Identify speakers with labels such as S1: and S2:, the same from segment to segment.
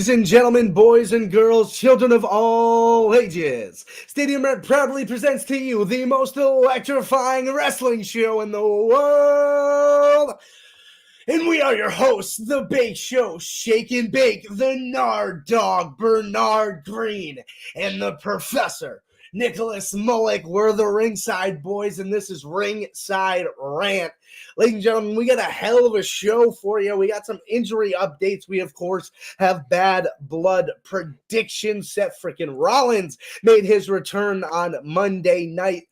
S1: Ladies and gentlemen, boys and girls, children of all ages, Stadium Rant proudly presents to you the most electrifying wrestling show in the world. And we are your hosts, the Bake Show, Shake and Bake, the Nard Dog, Bernard Green, and the Professor, Nicholas Mullick. We're the Ringside Boys, and this is Ringside Rant. Ladies and gentlemen, we got a hell of a show for you. We got some injury updates. We, of course, have bad blood predictions. Seth freaking Rollins made his return on Monday night.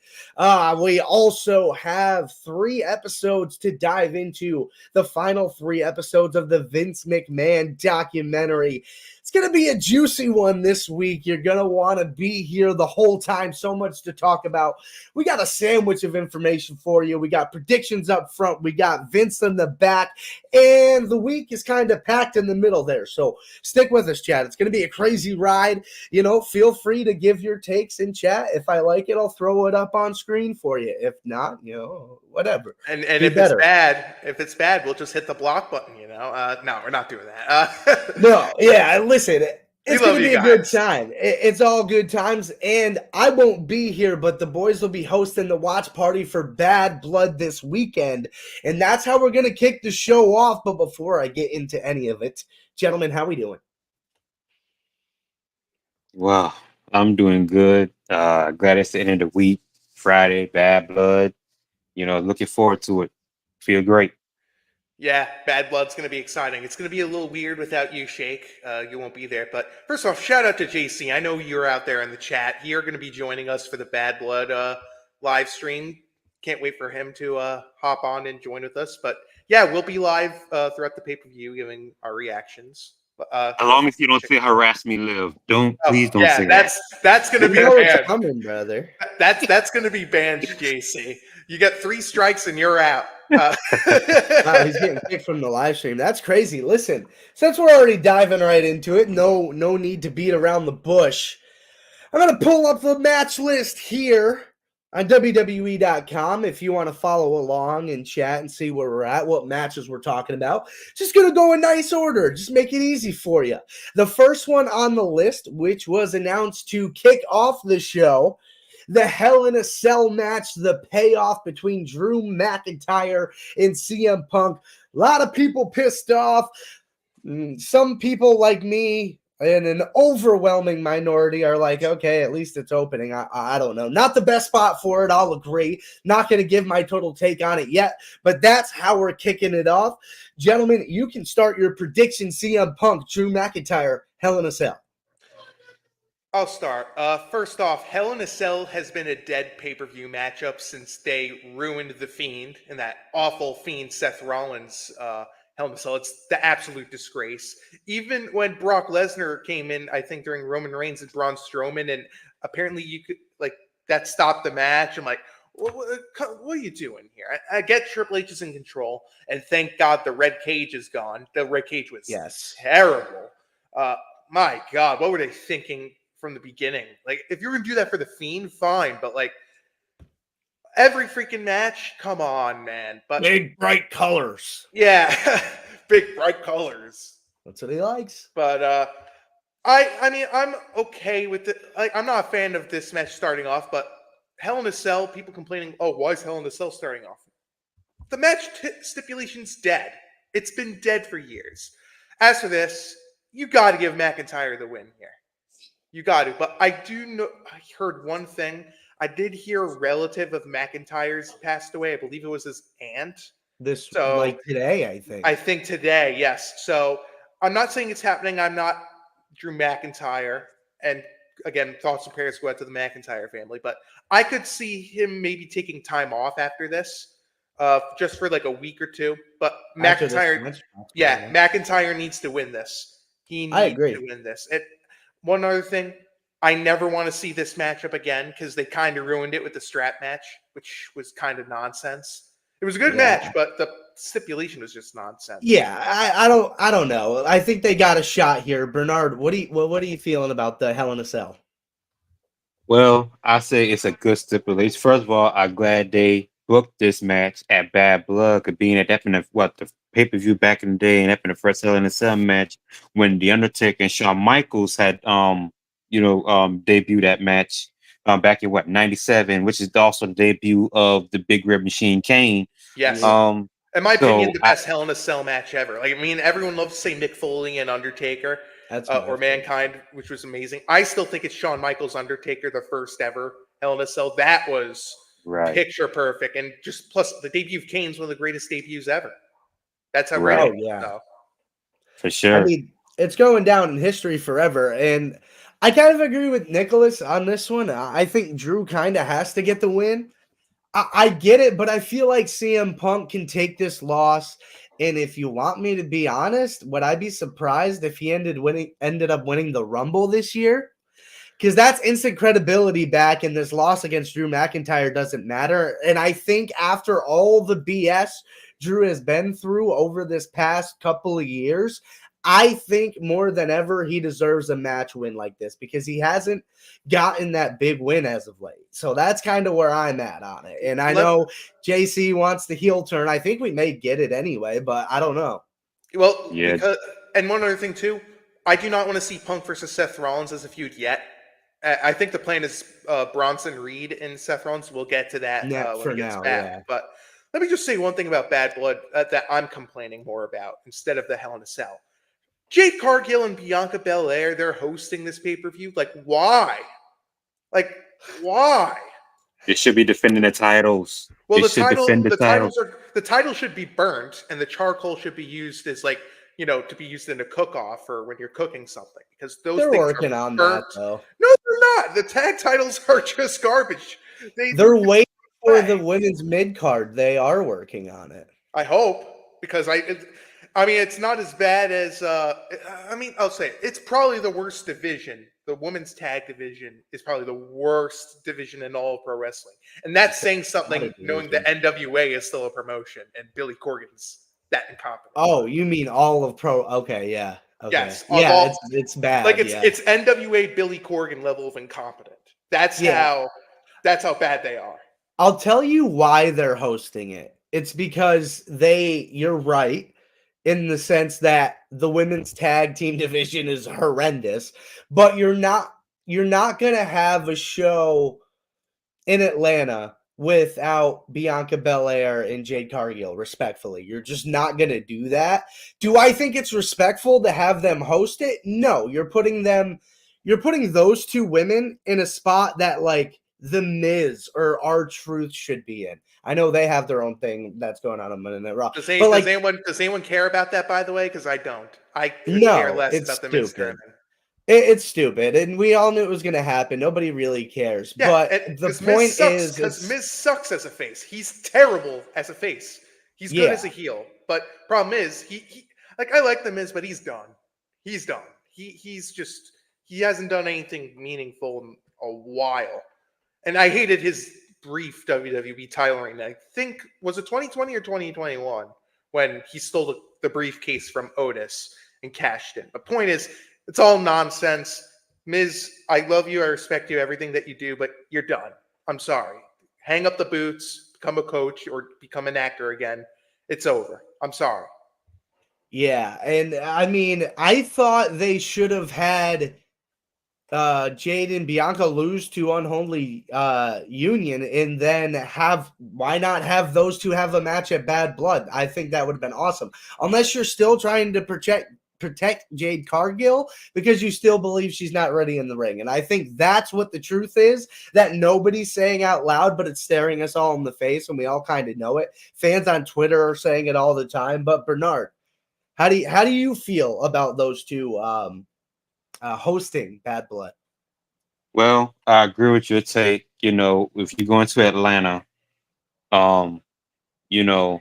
S1: We also have 3 episodes to dive into, the final 3 episodes of the Vince McMahon documentary. It's going to be a juicy one this week. You're going to want to be here the whole time. So much to talk about. We got a sandwich of information for you. We got predictions up front. We got Vince in the back. And the week is kind of packed in the middle there. So stick with us, chat. It's going to be a crazy ride. You know, feel free to give your takes in chat. If I like it, I'll throw it up on screen for you. If not, you know, whatever.
S2: And if it's bad, we'll just hit the block button, you know. No, we're not doing that.
S1: No, yeah, listen, it's going to be a good time. It's all good times, and I won't be here, but the boys will be hosting the watch party for Bad Blood this weekend, and that's how we're going to kick the show off. But before I get into any of it, gentlemen, how we doing?
S3: Well, I'm doing good. Glad it's the end of the week. Friday, Bad Blood. You know, looking forward to it. Feel great.
S2: Yeah, Bad Blood's going to be exciting. It's going to be a little weird without you, Shake. You won't be there. But first off, shout out to JC. I know you're out there in the chat. You're going to be joining us for the Bad Blood live stream. Can't wait for him to hop on and join with us. But yeah, we'll be live throughout the pay-per-view giving our reactions.
S3: As long as you don't say harass me, live. Please don't say that.
S2: That's going to be banned.
S1: Coming, brother.
S2: That's going to be banned, JC. You got 3 strikes and you're out.
S1: Wow, he's getting kicked from the live stream. That's crazy. Listen, since we're already diving right into it, no need to beat around the bush. I'm going to pull up the match list here on WWE.com if you want to follow along and chat and see where we're at, what matches we're talking about. Just going to go in nice order. Just make it easy for you. The first one on the list, which was announced to kick off the show, the Hell in a Cell match, the payoff between Drew McIntyre and CM Punk. A lot of people pissed off. Some people like me and an overwhelming minority are like, okay, at least it's opening. I don't know. Not the best spot for it. I'll agree. Not going to give my total take on it yet, but that's how we're kicking it off. Gentlemen, you can start your prediction. CM Punk, Drew McIntyre, Hell in a Cell.
S2: I'll start. First off, Hell in a Cell has been a dead pay-per-view matchup since they ruined The Fiend and that awful Fiend Seth Rollins Hell in a Cell. It's the absolute disgrace. Even when Brock Lesnar came in, I think during Roman Reigns and Braun Strowman, and apparently you could, like, that stopped the match. I'm like, what are you doing here? I get Triple H is in control, and thank God the red cage is gone. The red cage was terrible. My God, what were they thinking from the beginning? Like, if you're gonna do that for the Fiend, fine, but like every freaking match, come on, man. But
S1: big bright colors.
S2: Yeah, big bright colors.
S1: That's what he likes.
S2: But I mean, I'm okay with it. Like, I'm not a fan of this match starting off, but Hell in a Cell, people complaining, oh, why is Hell in a Cell starting off? The match stipulation's dead. It's been dead for years. As for this, you got to give McIntyre the win here. You got to. But I do know, I heard one thing. I did hear a relative of McIntyre's passed away. I believe it was his aunt.
S1: Like today, I think.
S2: I think today, yes. So I'm not saying it's happening. I'm not Drew McIntyre. And again, thoughts and prayers go out to the McIntyre family. But I could see him maybe taking time off after this, just for like a week or two. But McIntyre, McIntyre needs to win this. He needs to win this. One other thing, I never want to see this matchup again because they kind of ruined it with the strap match, which was kind of nonsense. It was a good match, but the stipulation was just nonsense.
S1: Yeah, I don't know. I think they got a shot here. Bernard, what are you feeling about the Hell in a Cell?
S3: Well, I say it's a good stipulation. First of all, I'm glad they booked this match at Bad Blood, could being at that in the pay-per-view back in the day, and that in the first Hell in a Cell match when The Undertaker and Shawn Michaels had debuted that match back in '97, which is also the debut of the Big Red Machine Kane.
S2: Yes.
S1: Yeah.
S2: In my opinion,
S3: So
S2: the best Hell in a Cell match ever. Like, I mean, everyone loves to say Mick Foley and Undertaker
S1: That's my
S2: or
S1: favorite.
S2: Mankind, which was amazing. I still think it's Shawn Michaels Undertaker, the first ever Hell in a Cell. That was
S3: right,
S2: picture perfect, and just plus the debut of Kane's one of the greatest debuts ever. That's how
S3: right,
S2: great.
S1: Oh yeah.
S2: So.
S3: for
S1: I
S3: sure.
S1: mean, it's going down in history forever. And I kind of agree with Nicholas on this one. I think Drew kind of has to get the win. I get it, but I feel like CM Punk can take this loss. And if you want me to be honest, would I be surprised if he ended up winning the Rumble this year? Because that's instant credibility back, and this loss against Drew McIntyre doesn't matter. And I think after all the BS Drew has been through over this past couple of years, I think more than ever he deserves a match win like this because he hasn't gotten that big win as of late. So that's kind of where I'm at on it. And I know JC wants the heel turn. I think we may get it anyway, but I don't know.
S2: Well,
S3: Yeah,
S2: and one other thing too, I do not want to see Punk versus Seth Rollins as a feud yet. I think the plan is Bronson Reed and Seth Rollins. We'll get to that when
S1: For
S2: he gets
S1: now,
S2: back.
S1: yeah.
S2: But let me just say one thing about Bad Blood that I'm complaining more about instead of the Hell in a Cell. Jade Cargill and Bianca Belair, they're hosting this pay-per-view. Like, why? Like, why?
S3: they should be defending the titles.
S2: Well,
S3: They should defend the titles.
S2: the title should be burnt, and the charcoal should be used as like to be used in a cook-off or when you're cooking something because those
S1: They're
S2: things
S1: working
S2: are
S1: on
S2: burnt.
S1: that though.
S2: No, they're not. The tag titles are just garbage.
S1: They're waiting for the women's mid card. They are working on it.
S2: I hope because I mean, it's not as bad as. I mean, I'll say it's probably the worst division. The women's tag division is probably the worst division in all of pro wrestling, and that's saying something. Knowing the NWA is still a promotion, and Billy Corgan's that incompetent.
S1: Oh, you mean all of pro? Okay, yeah. Okay.
S2: Yes,
S1: Yeah, it's bad.
S2: Like it's
S1: yeah.
S2: it's NWA Billy Corgan level of incompetent. That's how bad they are.
S1: I'll tell you why they're hosting it. It's because you're right in the sense that the women's tag team division is horrendous, but you're not going to have a show in Atlanta without Bianca Belair and Jade Cargill, respectfully. You're just not going to do that. Do I think it's respectful to have them host it? No, you're putting those two women in a spot that like The Miz or R-Truth should be in. I know they have their own thing that's going on Monday Night Raw.
S2: Does anyone care about that, by the way? Because I don't. I could care less about the Miz tournament.
S1: It's stupid, and we all knew it was going to happen. Nobody really cares.
S2: Yeah,
S1: but the point is,
S2: because Miz sucks as a face. He's terrible as a face. He's good as a heel, but problem is, he like I like the Miz, but he's done. He's done. He hasn't done anything meaningful in a while, and I hated his brief WWE title reign. I think was it 2020 or 2021 when he stole the briefcase from Otis and cashed in. The point is, it's all nonsense. Miz, I love you. I respect you, everything that you do, but you're done. I'm sorry. Hang up the boots, become a coach, or become an actor again. It's over. I'm sorry.
S1: Yeah, and I mean, I thought they should have had Jade and Bianca lose to Unholy Union, and then why not have those two have a match at Bad Blood? I think that would have been awesome. Unless you're still trying to protect Jade Cargill because you still believe she's not ready in the ring. And I think that's what the truth is that nobody's saying out loud, but it's staring us all in the face and we all kind of know it. Fans on Twitter are saying it all the time. But Bernard, how do you feel about those two hosting Bad Blood?
S3: Well, I agree with your take. If you go into Atlanta, you know,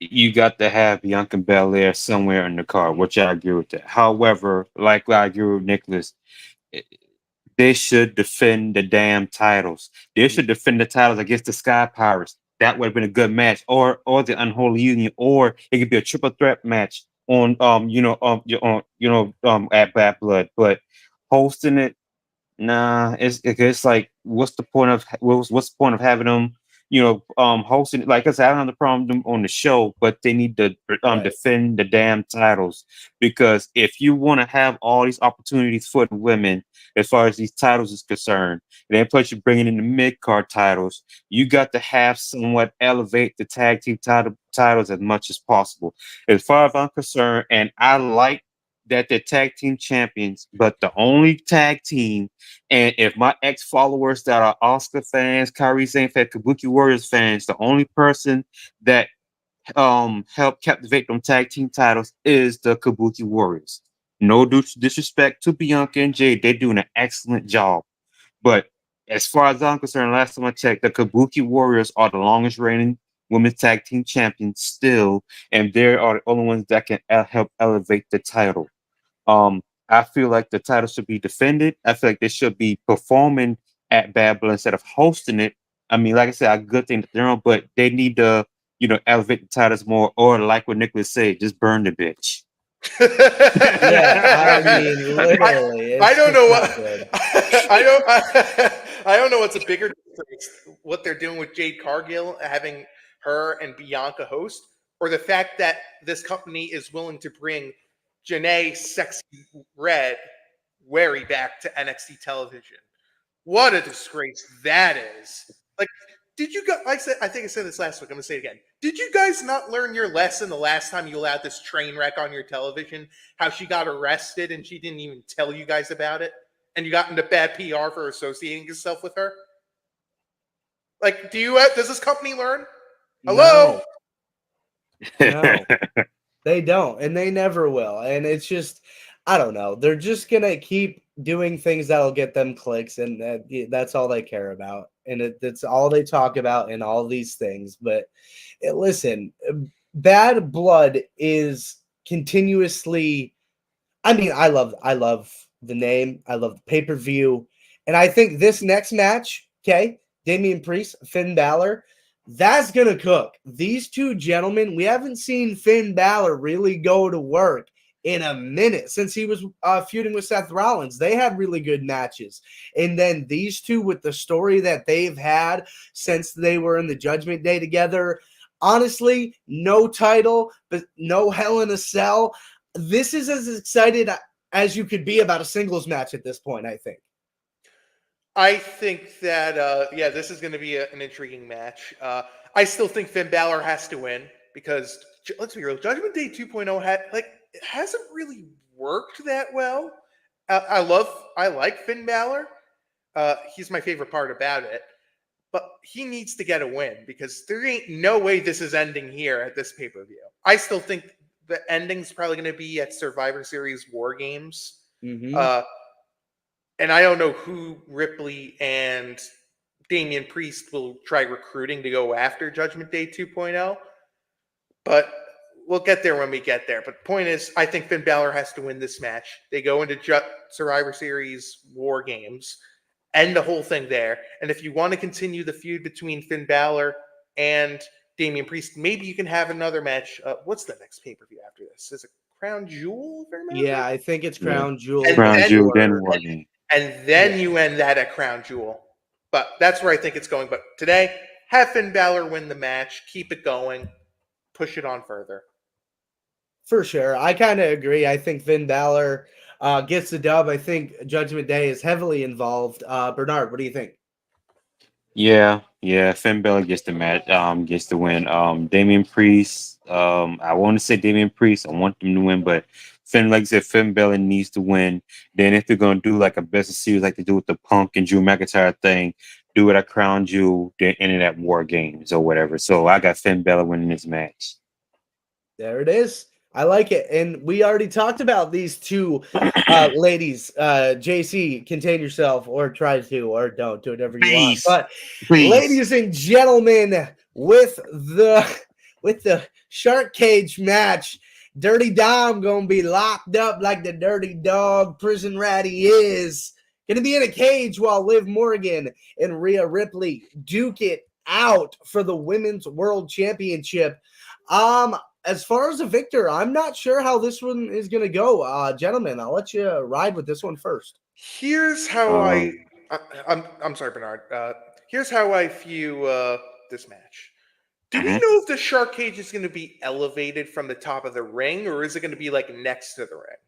S3: you got to have Bianca Belair somewhere in the card, which I agree with that. However, like I agree with Nicholas, they should defend the damn titles. They should defend the titles against the Sky Pirates. That would have been a good match, or the Unholy Union, or it could be a triple threat match on at Bad Blood. But hosting it, nah, it's like what's the point of having them hosting. Like I said, I don't have the problem with them on the show, but they need to
S1: Right.
S3: defend the damn titles, because if you want to have all these opportunities for the women as far as these titles is concerned, and then plus you're bringing in the mid card titles, you got to have somewhat elevate the tag team titles as much as possible. As far as I'm concerned, and I like that they're tag team champions, but the only tag team, and if my ex followers that are Oscar fans, Kyrie Sane fans, Kabuki Warriors fans, the only person that helped captivate them tag team titles is the Kabuki Warriors. No disrespect to Bianca and Jade, they're doing an excellent job. But as far as I'm concerned, last time I checked, the Kabuki Warriors are the longest reigning women's tag team champions still, and they are the only ones that can help elevate the title. I feel like the title should be defended. I feel like they should be performing at Bad Blood instead of hosting it. I mean, like I said, a good thing that they're on, but they need to, elevate the titles more, or like what Nicholas said, just burn the bitch.
S1: Yeah, I mean, literally,
S2: I
S1: it's
S2: don't
S1: just
S2: know
S1: not
S2: what
S1: good.
S2: I don't know what's a bigger difference, what they're doing with Jade Cargill, having her and Bianca host, or the fact that this company is willing to bring Janae Sexy Red Wary back to NXT television. What a disgrace that is. Like, did you guys, I think I said this last week, I'm going to say it again. Did you guys not learn your lesson the last time you allowed this train wreck on your television? How she got arrested and she didn't even tell you guys about it? And you got into bad PR for associating yourself with her? Like, does this company learn? Hello?
S1: No, they don't, and they never will. And it's just, I don't know. They're just gonna keep doing things that'll get them clicks, and that's all they care about, and that's all they talk about in all these things. But listen, Bad Blood is continuously. I mean, I love the name. I love the pay-per-view. And I think this next match, okay, Damian Priest, Finn Balor, that's going to cook. These two gentlemen, we haven't seen Finn Balor really go to work in a minute since he was feuding with Seth Rollins. They had really good matches. And then these two, with the story that they've had since they were in the Judgment Day together, honestly, no title, but no Hell in a Cell. This is as excited as you could be about a singles match at this point, I think.
S2: I think that, this is going to be an intriguing match. I still think Finn Balor has to win because, let's be real, Judgment Day 2.0 it hasn't really worked that well. I like Finn Balor. He's my favorite part about it. But he needs to get a win because there ain't no way this is ending here at this pay-per-view. I still think the ending's probably going to be at Survivor Series War Games.
S1: Mm-hmm.
S2: And I don't know who Ripley and Damian Priest will try recruiting to go after Judgment Day 2.0. But we'll get there when we get there. But the point is, I think Finn Balor has to win this match. They go into Survivor Series War Games, end the whole thing there. And if you want to continue the feud between Finn Balor and Damian Priest, maybe you can have another match. What's the next pay-per-view after this? Is it Crown Jewel? If I remember?
S1: Yeah, I think it's Crown Jewel.
S3: Crown Jewel, then War Game.
S2: And then you end that at Crown Jewel. But that's where I think it's going. But today, have Finn Balor win the match. Keep it going. Push it on further.
S1: For sure. I kind of agree. I think Finn Balor gets the dub. I think Judgment Day is heavily involved. Bernard, what do you think?
S3: Yeah. Finn Balor gets the match, gets the win. Damian Priest, I want to say Damian Priest. I want them to win, but like I said, Finn Balor needs to win. Then if they're gonna do like a best of series, like they do with the Punk and Drew McIntyre thing, do it at Crown Jewel, then end it at War Games or whatever. So I got Finn Balor winning this match.
S1: There it is. I like it. And we already talked about these two ladies. JC, contain yourself or try to, or don't, do whatever you want. But ladies and gentlemen, with the shark cage match, Dirty Dom gonna be locked up like the dirty dog prison rat he is. Gonna be in a cage while Liv Morgan and Rhea Ripley duke it out for the Women's World Championship. As far as a victor, I'm not sure how this one is going to go. Gentlemen, I'll let you ride with this one first.
S2: Here's how I'm sorry, Bernard. Here's how I view this match. Do we know if the shark cage is going to be elevated from the top of the ring, or is it going to be like next to the ring?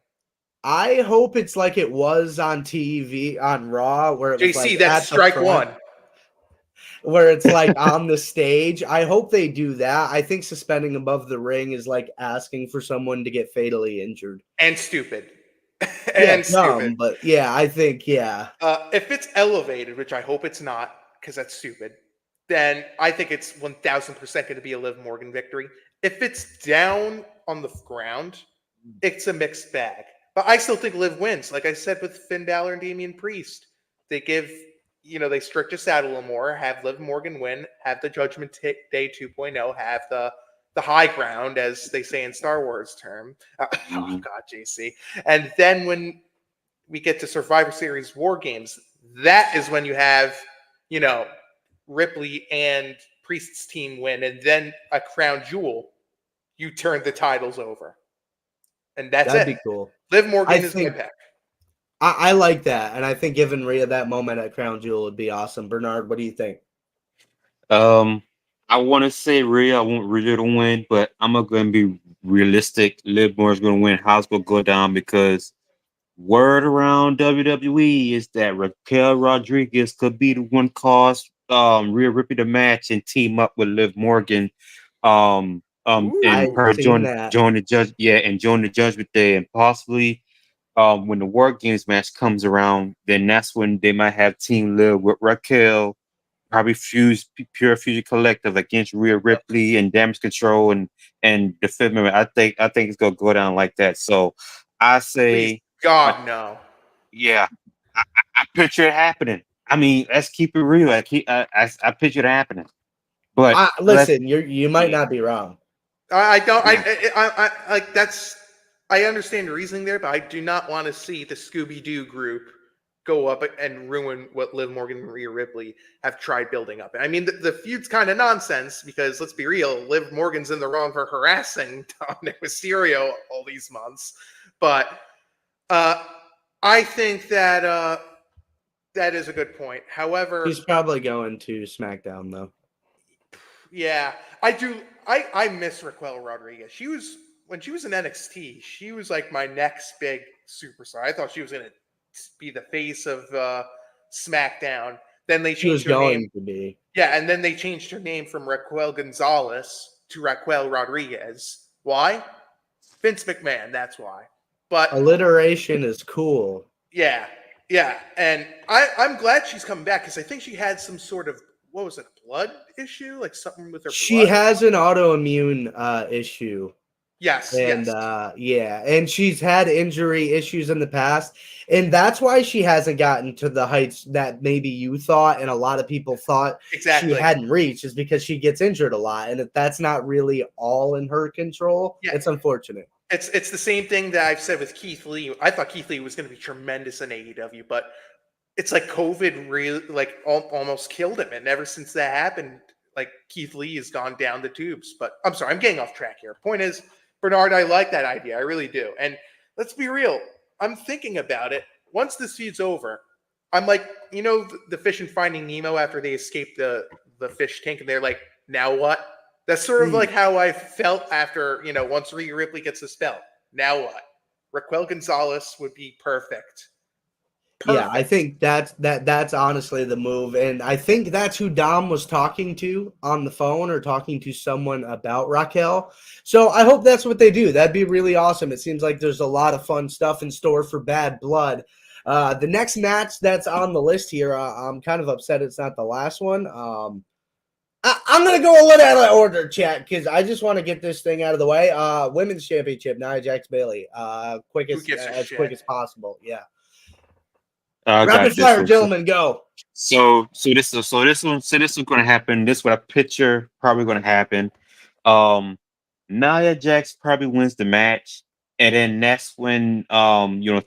S1: I hope it's like it was on TV on Raw, where it was
S2: JC,
S1: like
S2: that's
S1: at the
S2: strike
S1: front,
S2: one.
S1: where it's like on the stage. I hope they do that. I think suspending above the ring is like asking for someone to get fatally injured.
S2: And stupid.
S1: Yeah,
S2: and stupid.
S1: dumb, but yeah, I think
S2: If it's elevated, which I hope it's not, because that's stupid, then I think it's 1000% going to be a Liv Morgan victory. If it's down on the ground, it's a mixed bag. But I still think Liv wins. Like I said with Finn Balor and Damian Priest, they they stretch us out a little more, have Liv Morgan win, have the Judgment Day 2.0, have the high ground, as they say in Star Wars term. Oh, God, JC. And then when we get to Survivor Series War Games, that is when you have, Ripley and Priest's team win, and then a crown jewel, you turn the titles over. And that's
S1: that'd
S2: it.
S1: be cool.
S2: Liv Morgan is my pick.
S1: I like that, and I think giving Rhea that moment at Crown Jewel would be awesome. Bernard, what do you think?
S3: I want to say Rhea. I want Rhea to win, but I'm not going to be realistic. Liv Morgan's going to win. How's going to go down because word around WWE is that Raquel Rodriguez could be the one cause Rhea Ripley the match and team up with Liv Morgan. And
S1: I've
S3: her
S1: seen
S3: join
S1: that.
S3: the judge, and join the Judgment Day, and possibly when the War Games match comes around, then that's when they might have Team Liv with Raquel, probably Pure Fusion Collective against Rhea Ripley and Damage Control and the Fifth Amendment. I think it's gonna go down like that. So I say,
S2: Please, God, no.
S3: Yeah, I picture it happening. I mean, let's keep it real. I picture it happening. But
S1: listen, you might not be wrong.
S2: I don't. I like that's. I understand your reasoning there, but I do not want to see the Scooby Doo group go up and ruin what Liv Morgan and Rhea Ripley have tried building up. I mean, the feud's kind of nonsense because let's be real, Liv Morgan's in the wrong for harassing Dominic Mysterio all these months. But I think that that is a good point. However,
S1: He's probably going to SmackDown though.
S2: Yeah, I do. I miss Raquel Rodriguez. When she was in NXT, she was like my next big superstar. I thought she was going to be the face of SmackDown. Then they changed her name.
S1: To be.
S2: Yeah, and then they changed her name from Raquel Gonzalez to Raquel Rodriguez. Why? Vince McMahon. That's why. But
S1: alliteration is cool.
S2: Yeah, and I'm glad she's coming back because I think she had some sort of what was it, a blood issue, like something with her.
S1: She has an autoimmune issue.
S2: Yes,
S1: and and she's had injury issues in the past, and that's why she hasn't gotten to the heights that maybe you thought and a lot of people thought she hadn't reached, is because she gets injured a lot, and if that's not really all in her control, it's unfortunate.
S2: It's the same thing that I've said with Keith Lee. I thought Keith Lee was going to be tremendous in AEW, but it's like COVID really like almost killed him, and ever since that happened, like Keith Lee has gone down the tubes. But I'm sorry, I'm getting off track here. Point is, Bernard, I like that idea. I really do. And let's be real. I'm thinking about it. Once this feud's over, I'm like, the fish in Finding Nemo after they escape the fish tank, and they're like, now what? That's sort of like how I felt after, once Rhea Ripley gets the spell. Now what? Raquel Gonzalez would be perfect.
S1: Yeah, I think that's honestly the move, and I think that's who Dom was talking to on the phone or talking to someone about Raquel. So I hope that's what they do. That'd be really awesome. It seems like there's a lot of fun stuff in store for Bad Blood. The next match that's on the list here, I'm kind of upset it's not the last one. I'm going to go a little out of order, chat, because I just want to get this thing out of the way. Women's Championship, Nia Jax Bailey, quick as possible. Yeah. Rapid fire, gentlemen, go.
S3: So this one's going to happen. This is what I picture probably going to happen. Nia Jax probably wins the match, and then that's when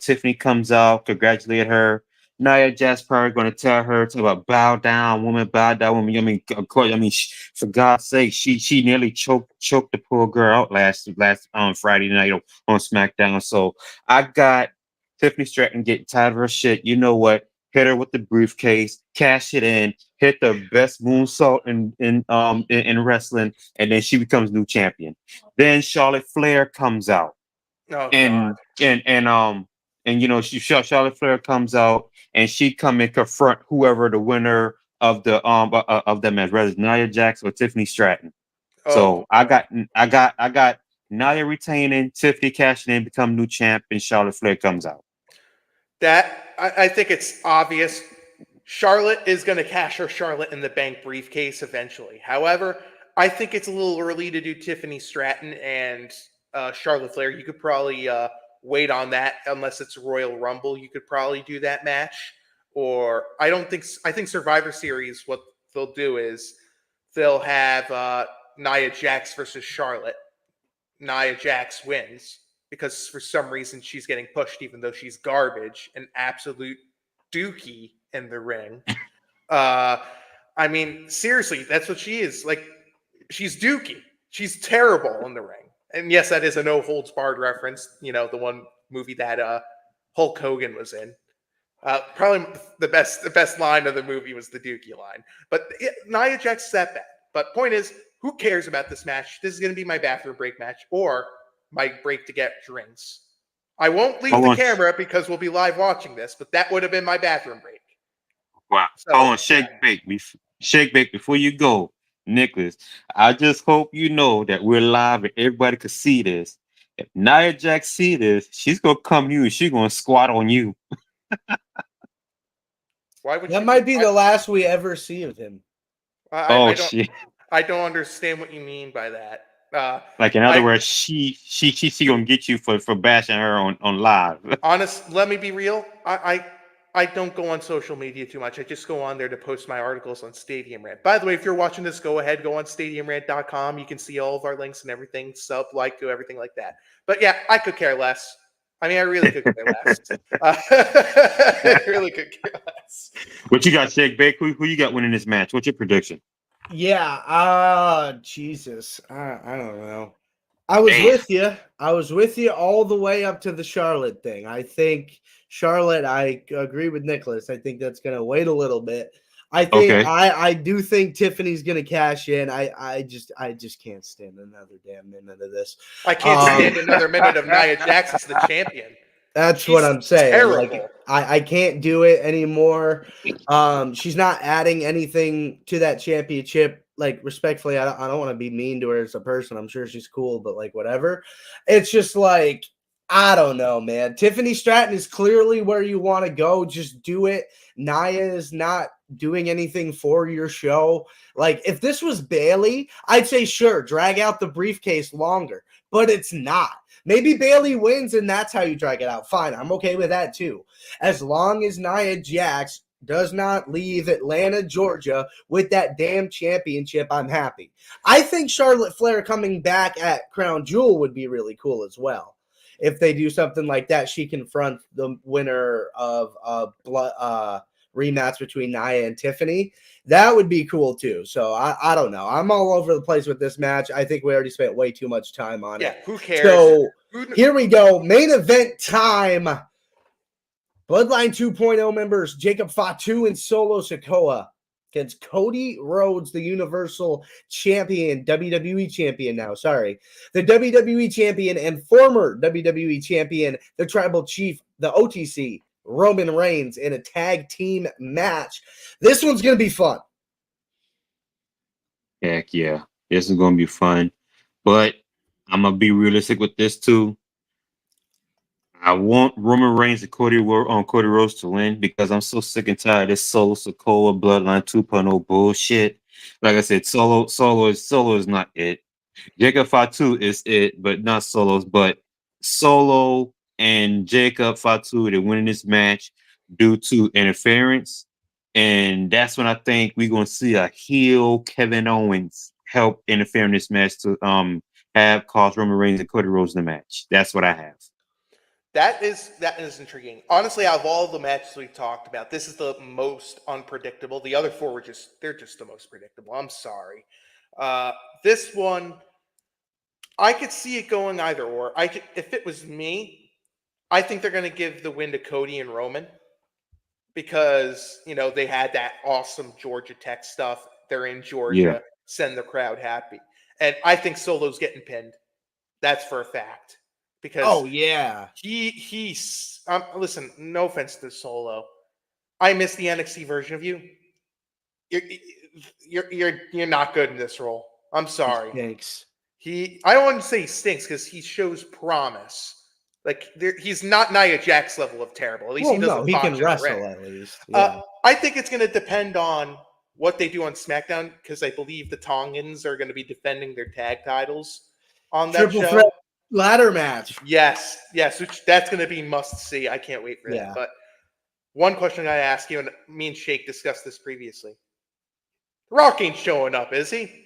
S3: Tiffany comes out, congratulate her. Nia Jax probably going to tell her about bow down, woman. I mean, of course, for God's sake, she nearly choked the poor girl out last Friday night on SmackDown. So I got Tiffany Stratton getting tired of her shit. You know what? hit her with the briefcase, cash it in, hit the best moonsault in wrestling, and then she becomes new champion. Then Charlotte Flair comes out,
S2: Oh God.
S3: and Charlotte Flair comes out, and she come and confront whoever the winner of the match, whether it's Nia Jax or Tiffany Stratton.
S2: Oh
S3: So I got Nia retaining, Tiffany cashing in, become new champ, and Charlotte Flair comes out.
S2: I think it's obvious. Charlotte is going to cash her Charlotte in the Bank briefcase eventually. However, I think it's a little early to do Tiffany Stratton and Charlotte Flair. You could probably wait on that unless it's Royal Rumble. You could probably do that match. Or I think Survivor Series, what they'll do is they'll have Nia Jax versus Charlotte. Nia Jax wins because for some reason she's getting pushed even though she's garbage, an absolute dookie in the ring. I mean, seriously, that's what she is. Like, she's dookie. She's terrible in the ring. And yes, that is a no holds barred reference. You know, the one movie that Hulk Hogan was in. Probably the best line of the movie was the dookie line. But Nia Jax is that bad. But point is, who cares about this match? This is going to be my bathroom break match or my break to get drinks. I won't leave the camera because we'll be live watching this, but that would have been my bathroom break.
S3: Wow.
S2: So,
S3: Hold on, shake bake before you go, Nicholas. I just hope you know that we're live and everybody can see this. If Nia Jax see this, she's gonna come to you and she's gonna squat on you.
S2: Why would
S1: That might be the last we ever see of him.
S3: Shit!
S2: I don't understand what you mean by that.
S3: Like in other words, she gonna get you for bashing her on live.
S2: Let me be real. I don't go on social media too much. I just go on there to post my articles on Stadium Rant. By the way, if you're watching this, go ahead, go on stadiumrant.com. You can see all of our links and everything, sub, like, do everything like that. But yeah, I could care less. I mean, I really could care less. I really could care less.
S3: What you got, Shake Bake? Who you got winning this match? What's your prediction?
S1: Yeah, Jesus. I don't know. I was with you all the way up to the Charlotte thing. I think Charlotte, I agree with Nicholas. I think that's going to wait a little bit. I think I do think Tiffany's going to cash in. I just can't stand another damn minute of this.
S2: I can't stand another minute of Nia Jax as the champion.
S1: That's what I'm saying. Terrible. Like, I can't do it anymore. She's not adding anything to that championship. Like, respectfully, I don't want to be mean to her as a person. I'm sure she's cool, but like, whatever. It's just like, I don't know, man. Tiffany Stratton is clearly where you want to go. Just do it. Nia is not doing anything for your show. Like, if this was Bayley, I'd say sure, drag out the briefcase longer, but it's not. Maybe Bayley wins and that's how you drag it out. Fine, I'm okay with that too. As long as Nia Jax does not leave Atlanta, Georgia with that damn championship, I'm happy. I think Charlotte Flair coming back at Crown Jewel would be really cool as well. If they do something like that, she confronts the winner of rematch between Nia and Tiffany. That would be cool too. So I don't know. I'm all over the place with this match. I think we already spent way too much time on it.
S2: Yeah, who cares?
S1: So here we go. Main event time. Bloodline 2.0 members Jacob Fatu and Solo Sikoa against Cody Rhodes, the Universal Champion, WWE Champion now, sorry. The WWE Champion and former WWE Champion, the Tribal Chief, the OTC, Roman Reigns in a tag team match. This one's going to be fun.
S3: Heck yeah. This is going to be fun. But I'm going to be realistic with this too. I want Roman Reigns and Cody Rhodes to win because I'm so sick and tired of this Solo Sikoa Bloodline 2.0 bullshit. Like I said, Solo is not it. Jacob Fatu is it, but not Solo's. But Solo and Jacob Fatu, they're winning this match due to interference. And that's when I think we're going to see a heel Kevin Owens help interfere in this match to have caused Roman Reigns and Cody Rhodes in the match. That's what I have.
S2: That is intriguing. Honestly, out of all the matches we've talked about, this is the most unpredictable. The other four they're just the most predictable. I'm sorry. This one, I could see it going either or. If it was me, I think they're going to give the win to Cody and Roman. because, they had that awesome Georgia Tech stuff. They're in Georgia,
S3: Yeah.
S2: send the crowd happy. And I think Solo's getting pinned. That's for a fact. Because
S1: Oh yeah.
S2: he's listen, no offense to Solo. I miss the NXT version of you. You're not good in this role. I'm sorry.
S1: Thanks.
S2: I don't want to say he stinks because he shows promise. Like he's not Nia Jax level of terrible. At least he doesn't.
S1: He
S2: botch
S1: can
S2: in the
S1: wrestle
S2: ring.
S1: at least. Yeah.
S2: I think it's going to depend on what they do on SmackDown because I believe the Tongans are going to be defending their tag titles on that
S1: Triple
S2: show.
S1: threat ladder match.
S2: Yes, which that's going to be must see. I can't wait for
S1: Yeah.
S2: that. But one question I ask you, and me and Shake discussed this previously. Rock ain't showing up, is he?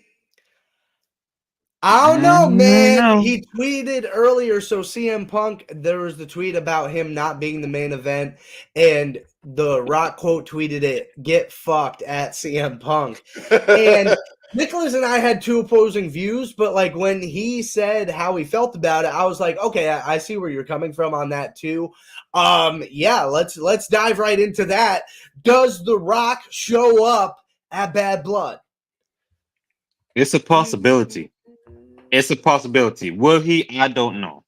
S1: I don't know, man.
S3: No.
S1: He tweeted earlier. So CM Punk, there was the tweet about him not being the main event, and the Rock quote tweeted it, "Get fucked" at CM Punk. And Nicholas and I had two opposing views, but like when he said how he felt about it, I was like, okay, I see where you're coming from on that too. Yeah, let's dive right into that. Does The Rock show up at Bad Blood?
S3: It's a possibility. It's a possibility. Will he? I don't know.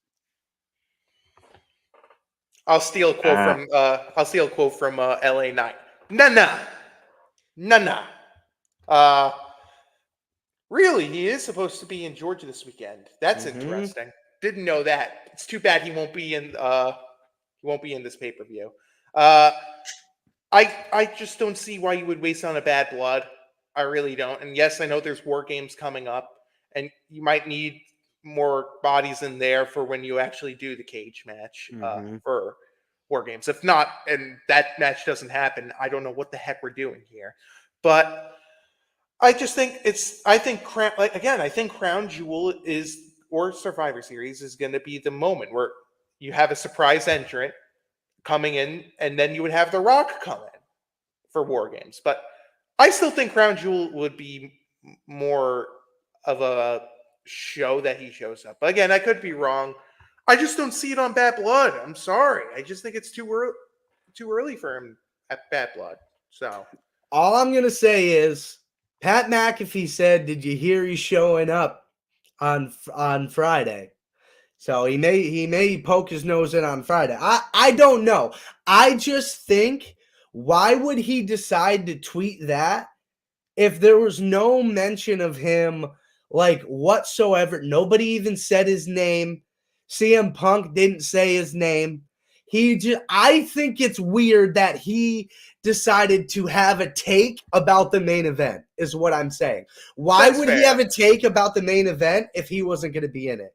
S2: I'll steal a quote from LA Knight. Nah. Really, he is supposed to be in Georgia this weekend. That's interesting. Didn't know that. It's too bad he won't be in. He won't be in this pay-per-view. I just don't see why you would waste on a Bad Blood. I really don't. And yes, I know there's War Games coming up, and you might need more bodies in there for when you actually do the cage match for War Games. If not, and that match doesn't happen, I don't know what the heck we're doing here. But I just think I think Crown Jewel or Survivor Series is going to be the moment where you have a surprise entrant coming in, and then you would have The Rock come in for War Games. But I still think Crown Jewel would be more of a show that he shows up. But again, I could be wrong. I just don't see it on Bad Blood. I'm sorry. I just think it's too early for him at Bad Blood. So
S1: all I'm gonna say is Pat McAfee said, "Did you hear he's showing up on Friday?" So he may poke his nose in on Friday. I don't know. I just think, why would he decide to tweet that if there was no mention of him like whatsoever? Nobody even said his name. CM Punk didn't say his name. I think it's weird that he decided to have a take about the main event, is what I'm saying. Why would he have a take about the main event if he wasn't going to be in it?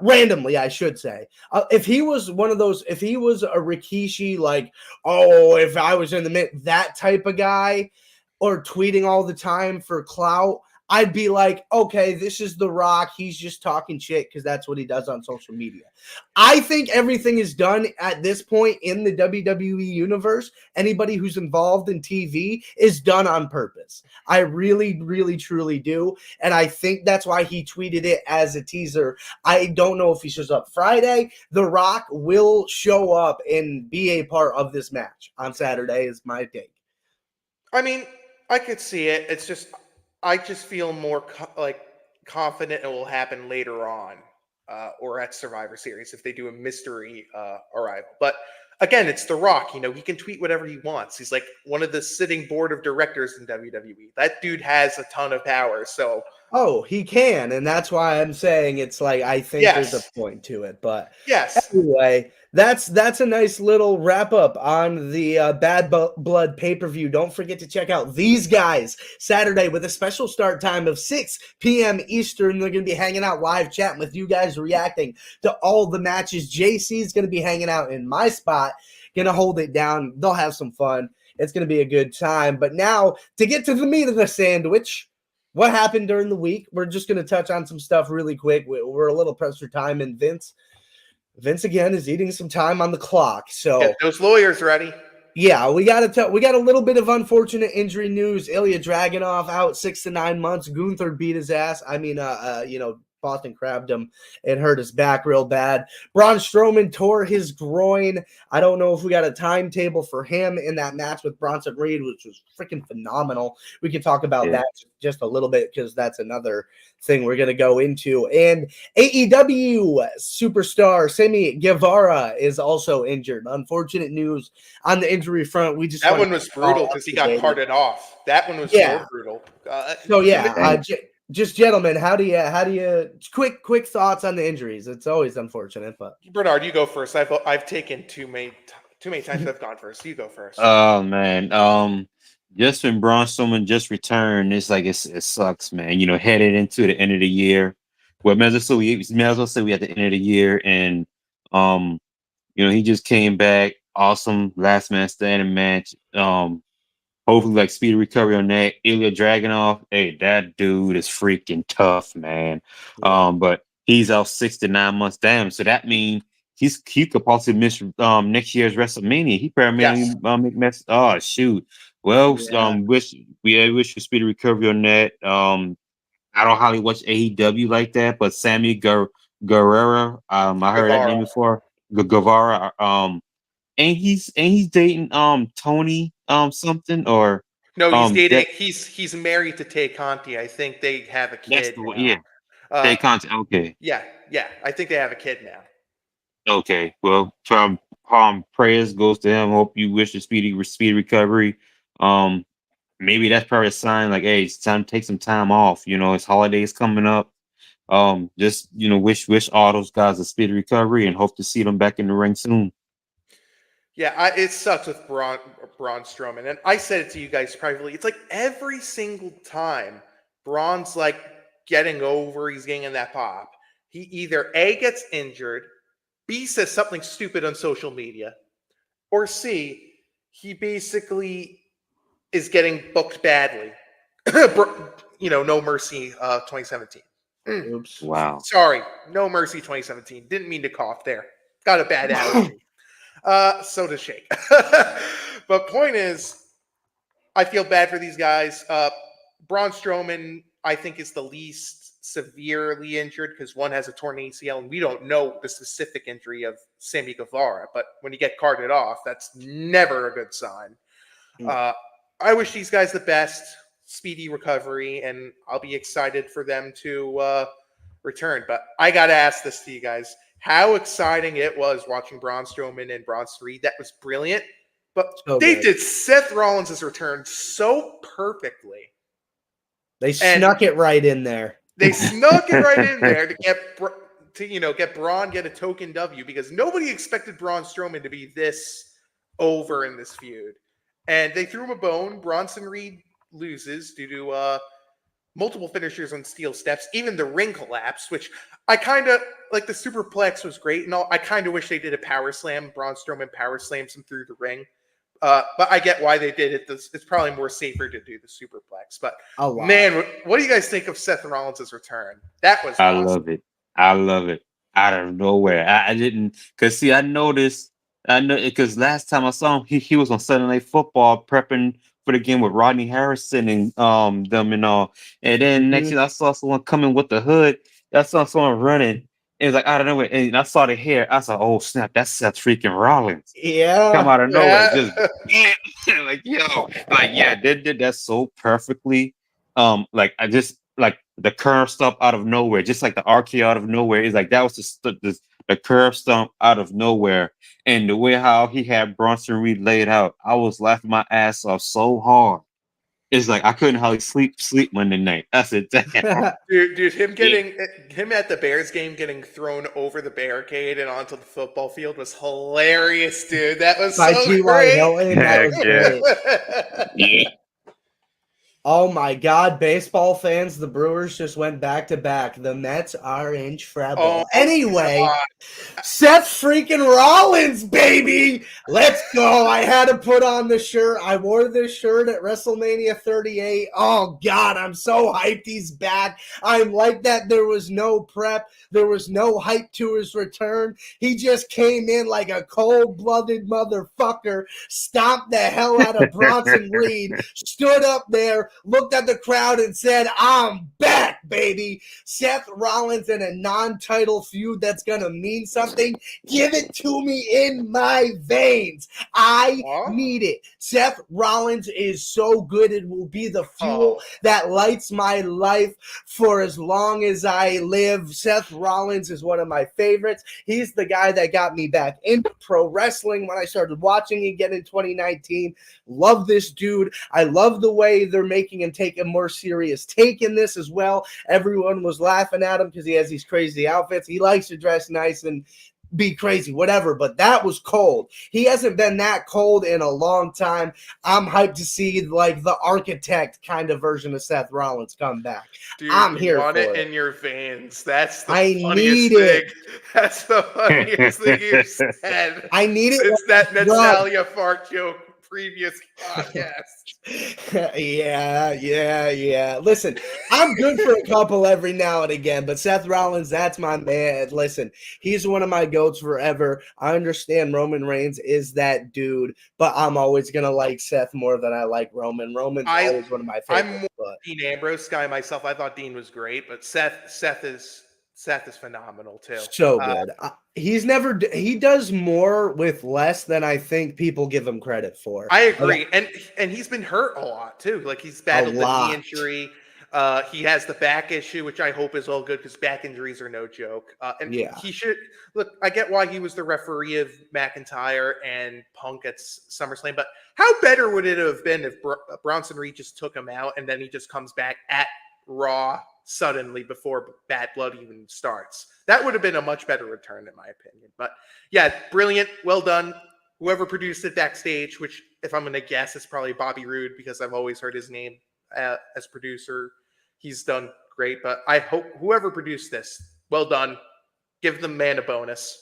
S1: Randomly, I should say. If he was one of those, if he was a Rikishi, like, oh, if I was in that type of guy, or tweeting all the time for clout, I'd be like, okay, this is The Rock. He's just talking shit because that's what he does on social media. I think everything is done at this point in the WWE universe. Anybody who's involved in TV is done on purpose. I really, really, truly do. And I think that's why he tweeted it as a teaser. I don't know if he shows up Friday. The Rock will show up and be a part of this match on Saturday, is my take.
S2: I mean, I could see it. It's just, I just feel more confident it will happen later on, or at Survivor Series if they do a mystery arrival. But again, it's The Rock. He can tweet whatever he wants. He's like one of the sitting board of directors in WWE. That dude has a ton of power. So,
S1: he can, and that's why I'm saying it's like I think there's a point to it. But anyway, that's a nice little wrap up on the Bad Blood pay-per-view. Don't forget to check out these guys Saturday with a special start time of 6 p.m. Eastern. They're going to be hanging out live chatting with you guys, reacting to all the matches. JC is going to be hanging out in my spot, going to hold it down. They'll have some fun. It's going to be a good time. But now, to get to the meat of the sandwich, what happened during the week? We're just going to touch on some stuff really quick. We're a little pressed for time, and Vince again is eating some time on the clock. So
S2: get those lawyers ready.
S1: Yeah, we got a little bit of unfortunate injury news. Ilya Dragunov out 6 to 9 months. Gunther beat his ass. I mean, Boston crabbed him and hurt his back real bad. Braun Strowman tore his groin. I don't know if we got a timetable for him in that match with Bronson Reed, which was freaking phenomenal. We can talk about that just a little bit because that's another thing we're going to go into. And AEW superstar Sammy Guevara is also injured. Unfortunate news on the injury front. We just
S2: that one was brutal because he got carted off. That one was more brutal.
S1: So just gentlemen, how do you quick thoughts on the injuries? It's always unfortunate, but
S2: Bernard, you go first. I've taken too many times I've gone first. You go first.
S3: Oh man, just when Braun Strowman just returned, it's like it sucks, man. You know, headed into the end of the year. Well, may as well say we at the end of the year, and you know, he just came back, awesome last man standing match. Hopefully, like speedy recovery on that. Ilya Dragunov, hey, that dude is freaking tough, man. But he's out 6 to 9 months down, so that means he could possibly miss next year's WrestleMania. He probably make mess. Oh shoot. Well, wish you speedy recovery on that. I don't hardly watch AEW like that, but Sammy Guerrero, I heard that name before. Guevara, ain't he's dating Tony something or
S2: no, he's dating he's married to Tay Conti. I think they have a kid.
S3: Tay Conti. Okay.
S2: Yeah, I think they have a kid now.
S3: Okay, well, prayers goes to him. Hope you wish a speedy recovery. Maybe that's probably a sign like, hey, it's time to take some time off. You know, it's holidays coming up. Just wish all those guys a speedy recovery and hope to see them back in the ring soon.
S2: Yeah, it sucks with Braun Strowman, and I said it to you guys privately. It's like every single time Braun's like getting over, he's getting in that pop. He either A, gets injured, B, says something stupid on social media, or C, he basically is getting booked badly. No Mercy 2017.
S1: Oops.
S3: Wow.
S2: Sorry, No Mercy 2017. Didn't mean to cough there. Got a bad allergy. So does Shake. But point is, I feel bad for these guys. Braun Strowman, I think, is the least severely injured because one has a torn ACL, and we don't know the specific injury of Sammy Guevara. But when you get carted off, that's never a good sign. I wish these guys the best, speedy recovery, and I'll be excited for them to return. But I got to ask this to you guys. How exciting it was watching Braun Strowman and Bronson Reed. That was brilliant. But they did Seth Rollins' return so perfectly.
S1: They snuck it right in there.
S2: They snuck it right in there to get Braun get a token W because nobody expected Braun Strowman to be this over in this feud. And they threw him a bone. Bronson Reed loses due to multiple finishers on steel steps, even the ring collapse, which I kind of like. The superplex was great and all. I kind of wish they did a power slam. Braun Strowman power slams him through the ring. But I get why they did it. It's probably more safer to do the superplex. But man, what do you guys think of Seth Rollins' return? That was awesome.
S3: I love it. Out of nowhere. I didn't, because see, I know because last time I saw him, he was on Sunday Night Football prepping for the game with Rodney Harrison and them and all. And then next year I saw someone coming with the hood. I saw someone running. It was like out of nowhere. And I saw the hair. I saw, oh snap, that's Seth freaking Rollins.
S1: Yeah.
S3: Come out of nowhere. Just like, yo. Like, yeah, they did that so perfectly. Like I just like the curve stomp out of nowhere, just like the RKO out of nowhere. It's like that was the curve stomp out of nowhere. And the way how he had Bronson Reed laid out, I was laughing my ass off so hard. It's like I couldn't hardly sleep Monday night. That's it.
S2: Dude, him at the Bears game getting thrown over the barricade and onto the football field was hilarious, dude. That was so great.
S1: That was great.
S3: Yeah.
S1: Oh my God, baseball fans, the Brewers just went back to back. The Mets are in trouble. Anyway, Seth freaking Rollins, baby! Let's go. I had to put on the shirt. I wore this shirt at WrestleMania 38. Oh God, I'm so hyped he's back. I'm like that. There was no prep. There was no hype to his return. He just came in like a cold-blooded motherfucker, stomped the hell out of Bronson Reed, stood up there, looked at the crowd and said, I'm back, baby. Seth Rollins in a non-title feud that's going to mean something. Give it to me in my veins. I need it. Seth Rollins is so good. It will be the fuel that lights my life for as long as I live. Seth Rollins is one of my favorites. He's the guy that got me back into pro wrestling when I started watching again in 2019. Love this dude. I love the way they're making him take a more serious take in this as well. Everyone was laughing at him because he has these crazy outfits. He likes to dress nice and be crazy, whatever, but that was cold. He hasn't been that cold in a long time. I'm hyped to see like the architect kind of version of Seth Rollins come back.
S2: Dude,
S1: I'm here
S2: want
S1: for
S2: it
S1: it
S2: in your veins. That's the
S1: I
S2: funniest
S1: need
S2: thing.
S1: it.
S2: That's the funniest thing you've said.
S1: I need it
S2: Since that
S1: Rob.
S2: Natalia fart joke previous podcast.
S1: Yeah. Listen, I'm good for a couple every now and again, but Seth Rollins, that's my man. Listen, he's one of my goats forever. I understand Roman Reigns is that dude, but I'm always going to like Seth more than I like Roman. Roman's always one of my favorites.
S2: I'm more Dean Ambrose guy myself. I thought Dean was great, but Seth is phenomenal too.
S1: So good. He does more with less than I think people give him credit for.
S2: I agree. And he's been hurt a lot too. Like he's battled the knee injury. He has the back issue, which I hope is all good because back injuries are no joke. He should look. I get why he was the referee of McIntyre and Punk at SummerSlam, but how better would it have been if Bronson Reed just took him out and then he just comes back at Raw suddenly before Bad Blood even starts? That would have been a much better return, in my opinion. But yeah, brilliant, well done. Whoever produced it backstage, which if I'm going to guess, it's probably Bobby Roode because I've always heard his name as producer. He's done great, but I hope whoever produced this, well done. Give the man a bonus.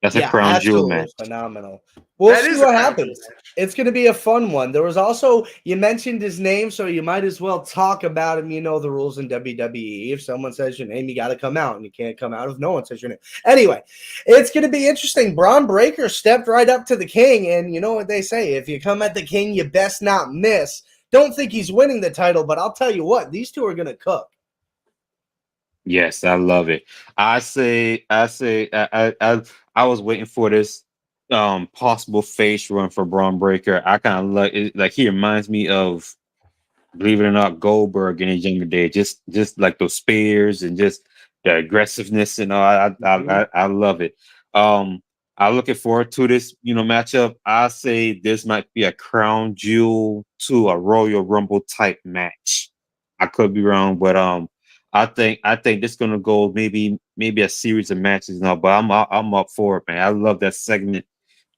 S3: That's a crown jewel match.
S1: Phenomenal. We'll see what happens. It's going to be a fun one. There was also, you mentioned his name, so you might as well talk about him. You know the rules in WWE. If someone says your name, you got to come out, and you can't come out if no one says your name. Anyway, it's going to be interesting. Bron Breakker stepped right up to the king, and you know what they say. If you come at the king, you best not miss. Don't think he's winning the title, but I'll tell you what, these two are going to cook.
S3: Yes, I love it. I was waiting for this possible face run for Bron Breakker. I kind of like it, like he reminds me of, believe it or not, Goldberg in his younger day. Just like those spears and just the aggressiveness and all. I love it. I'm looking forward to this matchup. I say this might be a crown jewel to a Royal Rumble type match. I could be wrong, but I think this is gonna go maybe a series of matches now, but I'm up for it, man. I love that segment,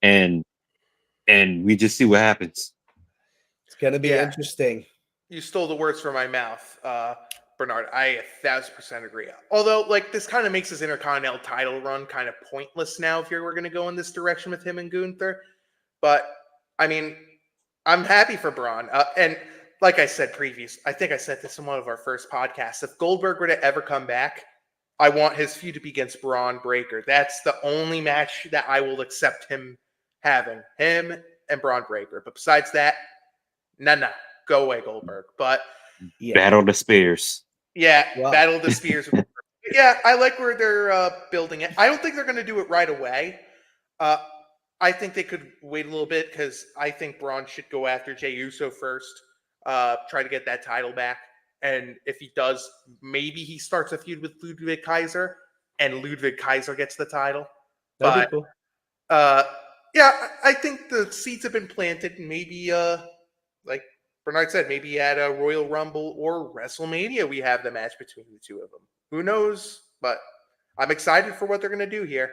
S3: and we just see what happens.
S1: It's gonna be interesting.
S2: You stole the words from my mouth, Bernard. I 1,000% agree. Although, like, this kind of makes his Intercontinental title run kind of pointless now if we're going to go in this direction with him and Gunther. But I mean, I'm happy for Bron, and. Like I said I think I said this in one of our first podcasts. If Goldberg were to ever come back, I want his feud to be against Bron Breakker. That's the only match that I will accept him having. Him and Bron Breakker. But besides that, no. Go away, Goldberg. But
S3: Battle the Spears.
S2: Yeah, Battle the Spears. Yeah, I like where they're building it. I don't think they're going to do it right away. I think they could wait a little bit because I think Braun should go after Jey Uso first. Try to get that title back. And if he does, maybe he starts a feud with Ludwig Kaiser and Ludwig Kaiser gets the title.
S1: That'd be cool.
S2: Yeah, I think the seeds have been planted. Maybe, like Bernard said, maybe at a Royal Rumble or WrestleMania, we have the match between the two of them. Who knows? But I'm excited for what they're going to do here.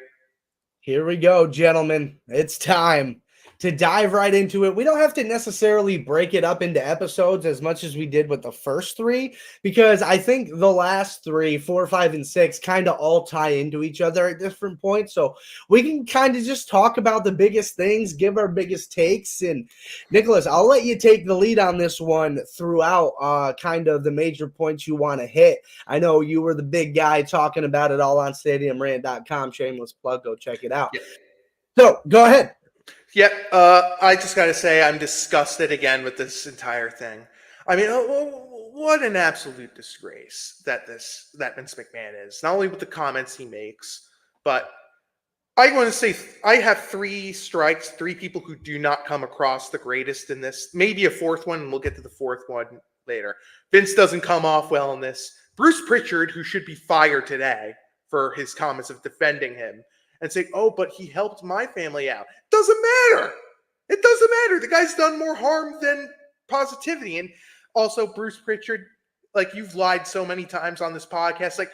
S1: Here we go, gentlemen. It's time to dive right into it. We don't have to necessarily break it up into episodes as much as we did with the first three, because I think the last 3, 4, 5, and 6 kind of all tie into each other at different points. So we can kind of just talk about the biggest things, give our biggest takes. And Nicholas, I'll let you take the lead on this one throughout kind of the major points you want to hit. I know you were the big guy talking about it all on StadiumRant.com. Shameless plug, go check it out.
S2: Yep.
S1: So go ahead.
S2: Yep. I just got to say I'm disgusted again with this entire thing. I mean, what an absolute disgrace that Vince McMahon is. Not only with the comments he makes, but I want to say I have 3 strikes, 3 people who do not come across the greatest in this. Maybe a 4th one, and we'll get to the 4th one later. Vince doesn't come off well in this. Bruce Pritchard, who should be fired today for his comments of defending him and saying, "Oh, but he helped my family out." Doesn't matter. It doesn't matter. The guy's done more harm than positivity. And also, Bruce Pritchard, like, you've lied so many times on this podcast. Like,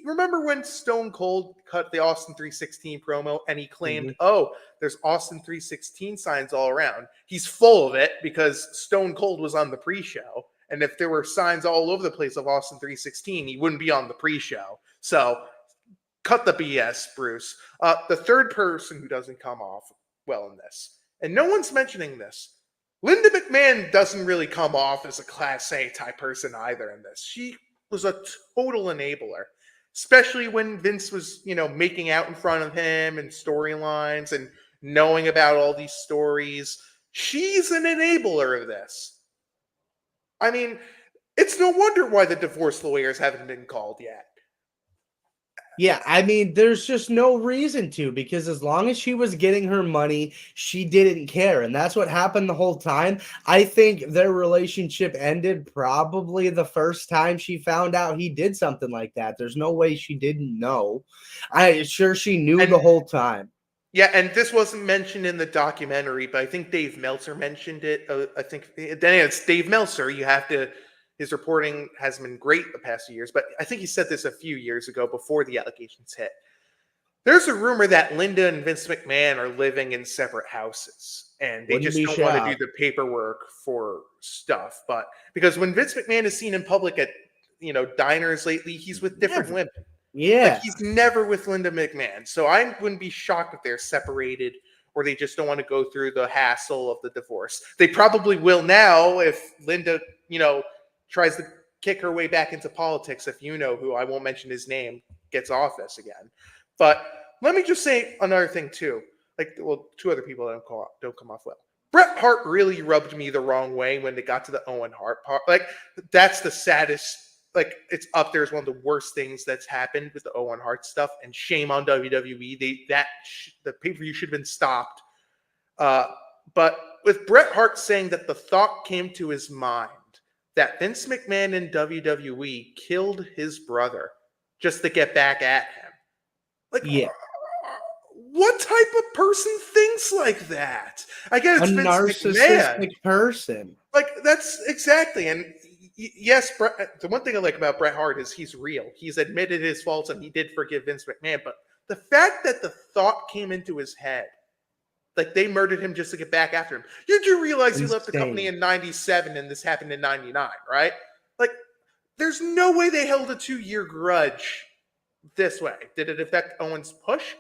S2: remember when Stone Cold cut the Austin 316 promo and he claimed, "Oh, there's Austin 316 signs all around." He's full of it because Stone Cold was on the pre-show. And if there were signs all over the place of Austin 316, he wouldn't be on the pre-show. So cut the BS, Bruce. The third person who doesn't come off well in this, and no one's mentioning this, Linda McMahon doesn't really come off as a Class A type person either in this. She was a total enabler, especially when Vince was, making out in front of him and storylines and knowing about all these stories. She's an enabler of this. I mean, it's no wonder why the divorce lawyers haven't been called yet.
S1: Yeah, I mean, there's just no reason to, because as long as she was getting her money, she didn't care. And that's what happened the whole time. I think their relationship ended probably the first time she found out he did something like that. There's no way she didn't know. I'm sure she knew the whole time.
S2: Yeah, and this wasn't mentioned in the documentary, but I think Dave Meltzer mentioned it. I think it's Dave Meltzer. His reporting has been great the past few years, but I think he said this a few years ago before the allegations hit. There's a rumor that Linda and Vince McMahon are living in separate houses, and they just don't want to do the paperwork for stuff. But because when Vince McMahon is seen in public at diners lately, he's with different women.
S1: Yeah,
S2: like, he's never with Linda McMahon. So I wouldn't be shocked if they're separated, or they just don't want to go through the hassle of the divorce. They probably will now if Linda, tries to kick her way back into politics, if who, I won't mention his name, gets office again. But let me just say another thing too. 2 other people that don't come off well. Bret Hart really rubbed me the wrong way when they got to the Owen Hart part. That's the saddest. It's up there as one of the worst things that's happened with the Owen Hart stuff. And shame on WWE. The pay-per-view should have been stopped. But with Bret Hart saying that the thought came to his mind that Vince McMahon in WWE killed his brother just to get back at him. What type of person thinks like that? I guess it's
S1: a
S2: Vince
S1: narcissistic
S2: McMahon.
S1: person.
S2: That's exactly. And yes, the one thing I like about Bret Hart is he's real. He's admitted his faults and he did forgive Vince McMahon. But the fact that the thought came into his head, they murdered him just to get back after him. You do realize he left the company in 97 and this happened in 99, right? There's no way they held a 2-year grudge this way. Did it affect Owen's push?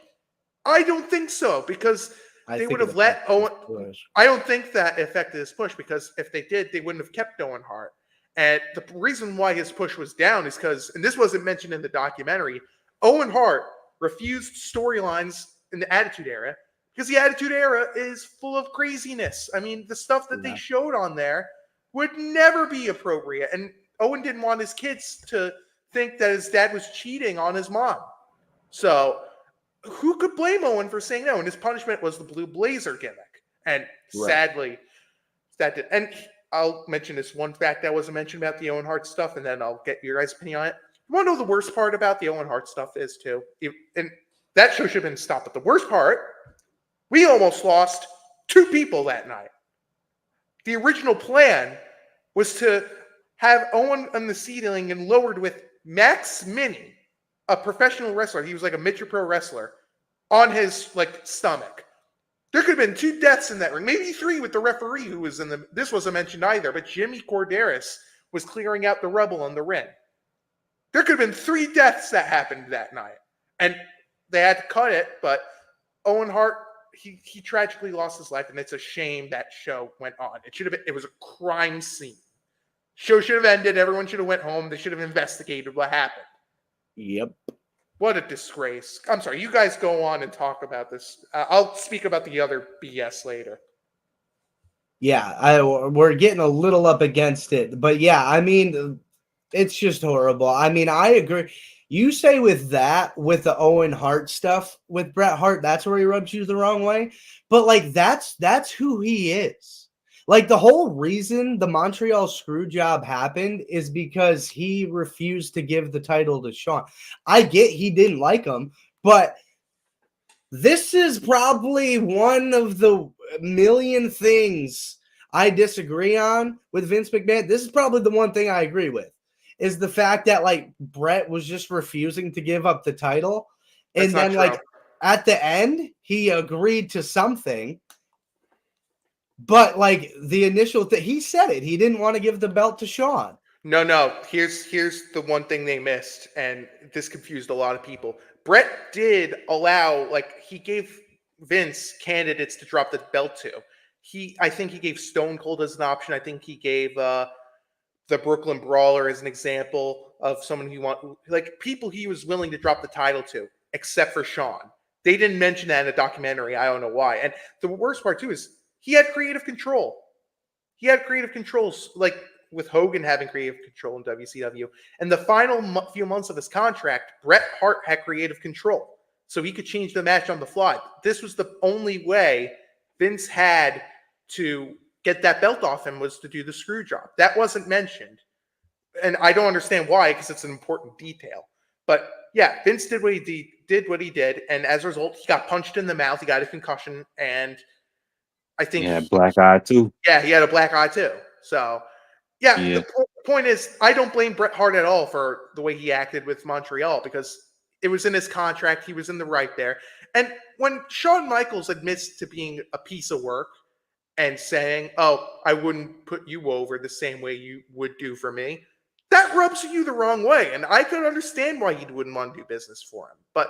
S2: I don't think so, because they would have let Owen. I don't think that affected his push, because if they did, they wouldn't have kept Owen Hart. And the reason why his push was down is because, and this wasn't mentioned in the documentary, Owen Hart refused storylines in the Attitude Era, because the Attitude Era is full of craziness. I mean, the stuff that they showed on there would never be appropriate. And Owen didn't want his kids to think that his dad was cheating on his mom. So who could blame Owen for saying no? And his punishment was the blue blazer gimmick. And sadly, that did. And I'll mention this one fact that wasn't mentioned about the Owen Hart stuff, and then I'll get your guys' opinion on it. You want to know the worst part about the Owen Hart stuff is, too? And that show should have been stopped. But the worst part, we almost lost 2 people that night. The original plan was to have Owen on the ceiling and lowered with Max Mini, a professional wrestler. He was like a mid pro wrestler, on his stomach. There could have been 2 deaths in that ring, maybe 3 with the referee who was in the. This wasn't mentioned either, but Jimmy Corderas was clearing out the rubble on the ring. There could have been 3 deaths that happened that night, and they had to cut it. But Owen Hart, he tragically lost his life, and it's a shame that show went on. It should have been. It was a crime scene. Show should have ended. Everyone should have went home. They should have investigated what happened.
S1: Yep.
S2: What a disgrace. I'm sorry. You guys go on and talk about this. I'll speak about the other BS later.
S1: Yeah, we're getting a little up against it, but yeah, I mean, it's just horrible. I mean, I agree. You say with with the Owen Hart stuff with Bret Hart, that's where he rubs you the wrong way. But like, that's who he is. Like the whole reason the Montreal screw job happened is because he refused to give the title to Shawn. I get he didn't like him, but this is probably one of the million things I disagree on with Vince McMahon. This is probably the one thing I agree with is the fact that like Brett was just refusing to give up the title.
S2: That's
S1: And
S2: not
S1: then
S2: true.
S1: like at the end, he agreed to something. But like the initial thing, he said it. He didn't want to give the belt to Shawn.
S2: No. Here's the one thing they missed, and this confused a lot of people. Brett did allow, like, he gave Vince candidates to drop the belt to. I think he gave Stone Cold as an option. I think he gave the Brooklyn Brawler as an example of someone like people he was willing to drop the title to, except for Shawn. They didn't mention that in the documentary. I don't know why. And the worst part too is he had creative control. He had creative controls, like with Hogan having creative control in WCW. And the final few months of his contract, Bret Hart had creative control. So he could change the match on the fly. This was the only way Vince had to get that belt off him, was to do the screw job. That wasn't mentioned. And I don't understand why, because it's an important detail. But yeah, Vince did what he did, and as a result, he got punched in the mouth, he got a concussion, and I think
S3: Yeah, black eye too.
S2: yeah, he had a black eye too. So, yeah,
S3: Yeah.
S2: the point is, I don't blame Bret Hart at all for the way he acted with Montreal, because it was in his contract. He was in the right there. And when Shawn Michaels admits to being a piece of work and saying, "Oh, I wouldn't put you over the same way you would do for me," that rubs you the wrong way. And I could understand why he wouldn't want to do business for him. But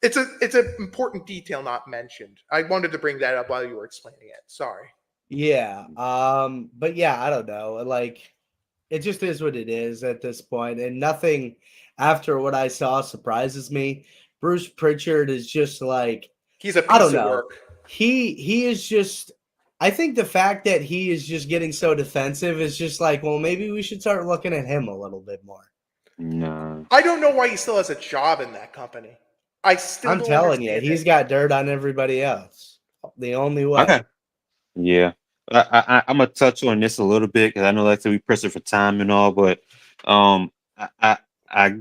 S2: it's an important detail not mentioned. I wanted to bring that up while you were explaining it. Sorry.
S1: Yeah. But yeah, I don't know. Like it just is what it is at this point, and nothing after what I saw surprises me. Bruce Pritchard is just like,
S2: He's a
S1: I don't
S2: piece of
S1: know.
S2: work.
S1: He is just, I think the fact that he is just getting so defensive is just like, well, maybe we should start looking at him a little bit more.
S3: No.
S2: I don't know why he still has a job in that company. I still
S1: I'm
S2: don't
S1: telling you,
S2: understand it.
S1: he's got dirt on everybody else. The only way.
S3: Okay. Yeah. I'm gonna touch on this a little bit because I know like to be pressing for time and all, but um I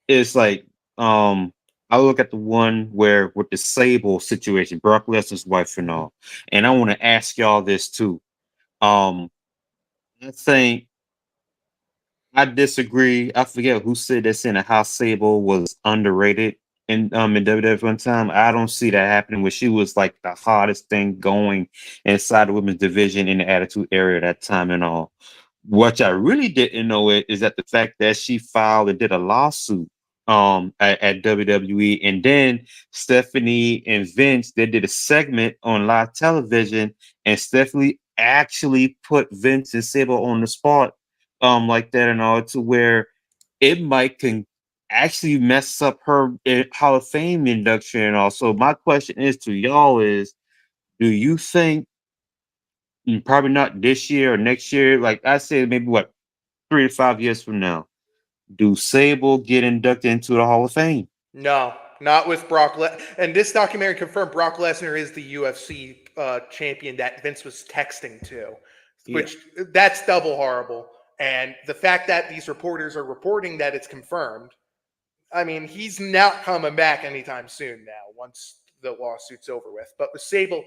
S3: it's like I look at the one where with the Sable situation, Brock Lesnar's wife and all, and I want to ask y'all this too. Um, I think I disagree. I forget who said this in how Sable was underrated in WWF one time. I don't see that happening where she was like the hottest thing going inside the women's division in the attitude area at that time and all. What I really didn't know is that the fact that she filed and did a lawsuit at WWE, and then Stephanie and Vince they did a segment on live television, and Stephanie actually put Vince and Sable on the spot like that and all to where it might can actually mess up her Hall of Fame induction and all. So my question is to y'all is, do you think probably not this year or next year, like I said, maybe what 3 to 5 years from now, do Sable get inducted into the Hall of Fame?
S2: No, not with Brock. And this documentary confirmed Brock Lesnar is the UFC champion that Vince was texting to,
S1: Yeah.
S2: which that's double horrible. And the fact that these reporters are reporting that it's confirmed, I mean, he's not coming back anytime soon now once the lawsuit's over with. But with Sable,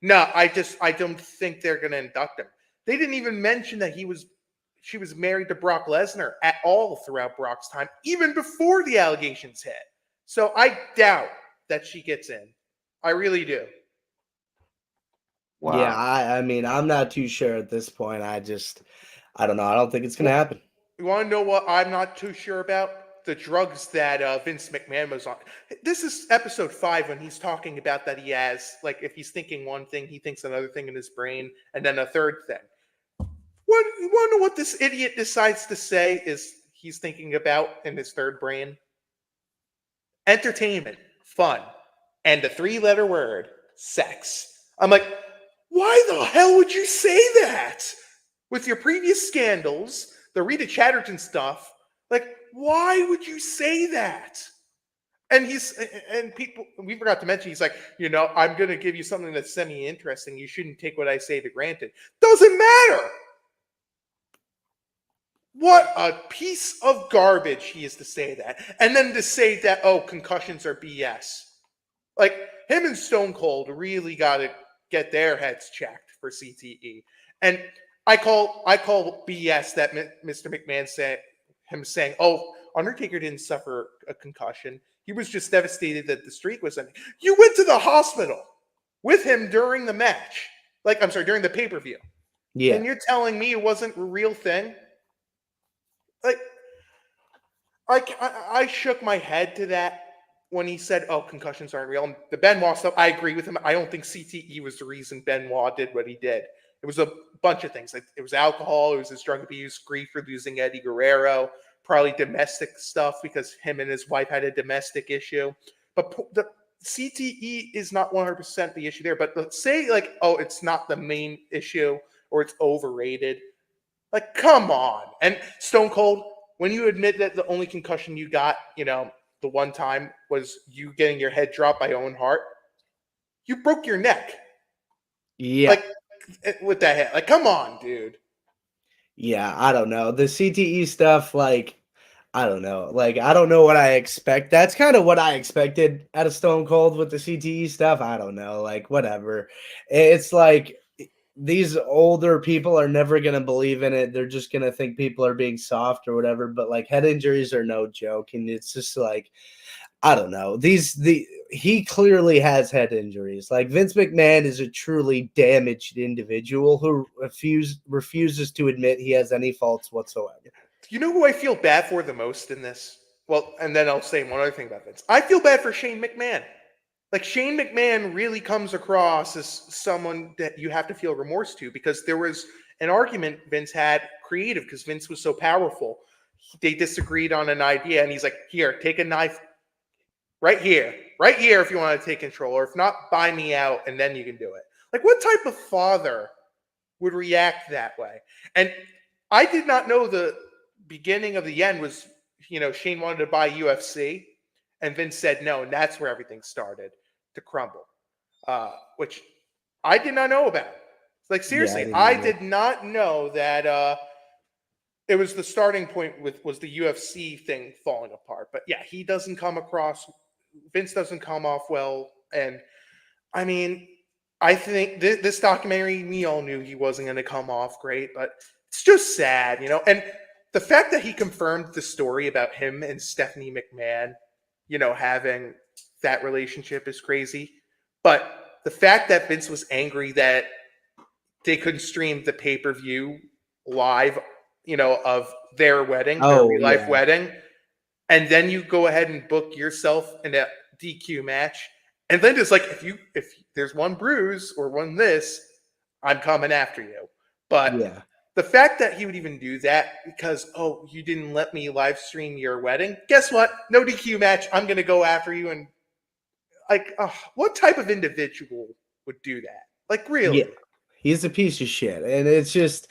S2: no, I don't think they're going to induct him. They didn't even mention that she was married to Brock Lesnar at all throughout Brock's time, even before the allegations hit. So I doubt that she gets in. I really do.
S1: Yeah,
S3: Wow.
S1: I mean, I'm not too sure at this point. I don't know. I don't think it's gonna happen.
S2: You want to know what I'm not too sure about? The drugs that Vince McMahon was on. This is episode 5 when he's talking about that he has, like, if he's thinking one thing, he thinks another thing in his brain, and then a third thing. You want to know what this idiot decides to say is he's thinking about in his third brain? Entertainment, fun, and the 3-letter word, sex. I'm like, Why the hell would you say that? With your previous scandals, the Rita Chatterton stuff, like, why would you say that? And people, we forgot to mention, he's like, I'm going to give you something that's semi-interesting. You shouldn't take what I say to granted. Doesn't matter. What a piece of garbage he is to say that. And then to say that, concussions are BS. Like, him and Stone Cold really got to get their heads checked for CTE. And I call BS that Mr. McMahon saying, Undertaker didn't suffer a concussion. He was just devastated that the streak was ending. You went to the hospital with him during the match. During the pay-per-view.
S1: Yeah.
S2: And you're telling me it wasn't a real thing? Like, I shook my head to that when he said, concussions aren't real. And the Benoit stuff, I agree with him. I don't think CTE was the reason Benoit did what he did. It was a bunch of things. Like, it was alcohol, it was his drug abuse, grief for losing Eddie Guerrero, probably domestic stuff because him and his wife had a domestic issue. But the CTE is not 100% the issue there. But let's say, it's not the main issue or it's overrated. Like, come on. And Stone Cold, when you admit that the only concussion you got, the one time was you getting your head dropped by Owen Hart, you broke your neck.
S1: Yeah.
S2: Like, with that head. Like, come on, dude.
S1: Yeah, I don't know. The CTE stuff, I don't know. I don't know what I expect. That's kind of what I expected out of Stone Cold with the CTE stuff. I don't know. Whatever. It's like these older people are never going to believe in it. They're just going to think people are being soft or whatever. But head injuries are no joke. And it's just I don't know. He clearly has head injuries. Vince McMahon is a truly damaged individual who refuses to admit he has any faults whatsoever.
S2: You know who I feel bad for the most in this? Well, and then I'll say one other thing about Vince. I feel bad for Shane McMahon. Shane McMahon really comes across as someone that you have to feel remorse to because there was an argument Vince had creative because Vince was so powerful. They disagreed on an idea, and he's like, here, take a knife right here if you want to take control, or if not, buy me out, and then you can do it. What type of father would react that way? And I did not know the beginning of the end was, Shane wanted to buy UFC, and Vince said no, and that's where everything started to crumble, which I did not know about. Seriously,
S1: Yeah,
S2: I did not know that it was the starting point was the UFC thing falling apart. But yeah, Vince doesn't come off well. And I mean, I think this documentary, we all knew he wasn't going to come off great, but it's just sad, and the fact that he confirmed the story about him and Stephanie McMahon, having that relationship is crazy. But the fact that Vince was angry that they couldn't stream the pay-per-view live, of their wedding, their real-life wedding, and then you go ahead and book yourself in a DQ match, and then it's if there's one bruise or one this, I'm coming after you. But the fact that he would even do that because, you didn't let me live stream your wedding, guess what? No DQ match. I'm going to go after you. And what type of individual would do that? Really?
S1: Yeah, he's a piece of shit. And it's just,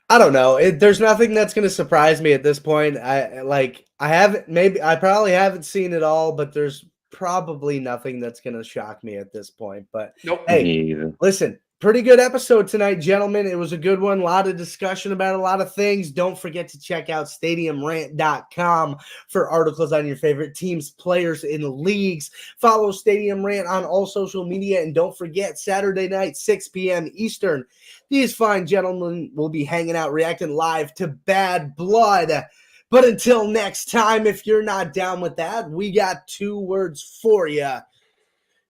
S1: I don't know. There's nothing that's going to surprise me at this point. I probably haven't seen it all, but there's probably nothing that's going to shock me at this point. But
S2: nope.
S1: Hey, listen, pretty good episode tonight, gentlemen. It was a good one. A lot of discussion about a lot of things. Don't forget to check out stadiumrant.com for articles on your favorite teams, players, and leagues. Follow Stadium Rant on all social media. And don't forget, Saturday night, 6 p.m. Eastern, these fine gentlemen will be hanging out, reacting live to Bad Blood. But until next time, if you're not down with that, we got 2 words for you.